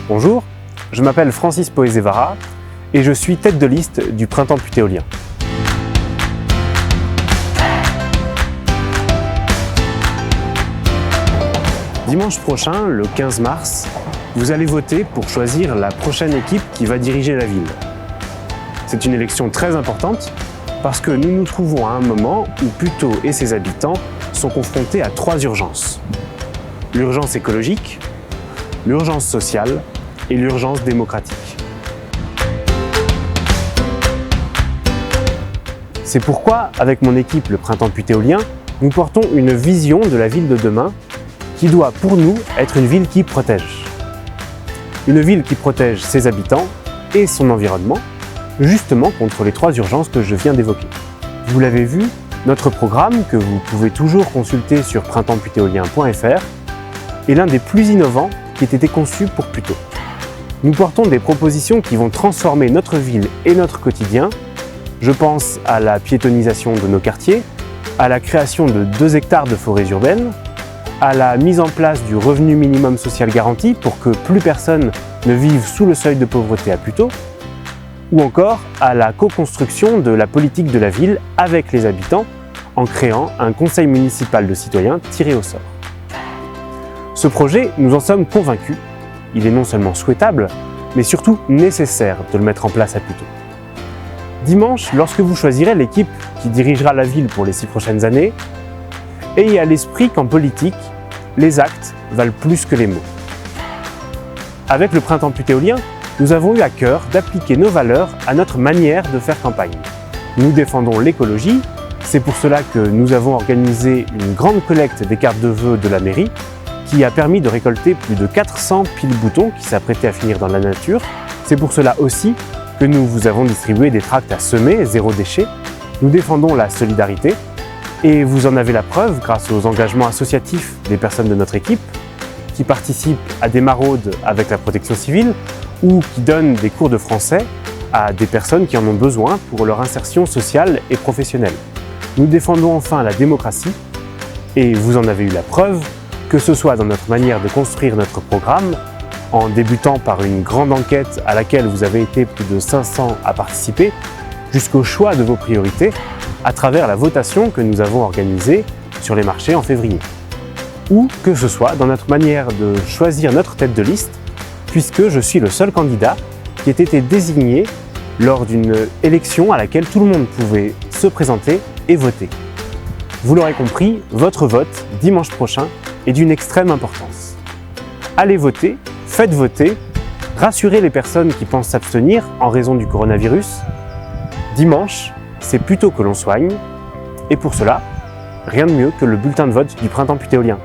Bonjour, je m'appelle Francis Poezevara et je suis tête de liste du Printemps putéolien. Dimanche prochain, le 15 mars, vous allez voter pour choisir la prochaine équipe qui va diriger la ville. C'est une élection très importante parce que nous nous trouvons à un moment où Puteaux et ses habitants sont confrontés à 3 urgences. L'urgence écologique, l'urgence sociale et l'urgence démocratique. C'est pourquoi, avec mon équipe le Printemps putéolien, nous portons une vision de la ville de demain qui doit, pour nous, être une ville qui protège. Une ville qui protège ses habitants et son environnement, justement contre les 3 urgences que je viens d'évoquer. Vous l'avez vu, notre programme, que vous pouvez toujours consulter sur printempsputéolien.fr, est l'un des plus innovants qui ait été conçu pour Puteaux. Nous portons des propositions qui vont transformer notre ville et notre quotidien. Je pense à la piétonisation de nos quartiers, à la création de 2 hectares de forêts urbaines, à la mise en place du revenu minimum social garanti pour que plus personne ne vive sous le seuil de pauvreté à Puteaux, ou encore à la co-construction de la politique de la ville avec les habitants en créant un conseil municipal de citoyens tiré au sort. Ce projet, nous en sommes convaincus, il est non seulement souhaitable, mais surtout nécessaire de le mettre en place à Puteaux. Dimanche, lorsque vous choisirez l'équipe qui dirigera la ville pour les 6 prochaines années, ayez à l'esprit qu'en politique, les actes valent plus que les mots. Avec le Printemps putéolien, nous avons eu à cœur d'appliquer nos valeurs à notre manière de faire campagne. Nous défendons l'écologie, c'est pour cela que nous avons organisé une grande collecte des cartes de vœux de la mairie qui a permis de récolter plus de 400 piles-boutons qui s'apprêtaient à finir dans la nature. C'est pour cela aussi que nous vous avons distribué des tracts à semer, 0 déchet. Nous défendons la solidarité et vous en avez la preuve grâce aux engagements associatifs des personnes de notre équipe qui participent à des maraudes avec la protection civile ou qui donnent des cours de français à des personnes qui en ont besoin pour leur insertion sociale et professionnelle. Nous défendons enfin la démocratie et vous en avez eu la preuve, que ce soit dans notre manière de construire notre programme, en débutant par une grande enquête à laquelle vous avez été plus de 500 à participer, jusqu'au choix de vos priorités à travers la votation que nous avons organisée sur les marchés en février. Ou que ce soit dans notre manière de choisir notre tête de liste, puisque je suis le seul candidat qui ait été désigné lors d'une élection à laquelle tout le monde pouvait se présenter et voter. Vous l'aurez compris, votre vote, dimanche prochain, est d'une extrême importance. Allez voter, faites voter, rassurez les personnes qui pensent s'abstenir en raison du coronavirus. Dimanche, c'est Puteaux que l'on soigne, et pour cela, rien de mieux que le bulletin de vote du Printemps putéolien.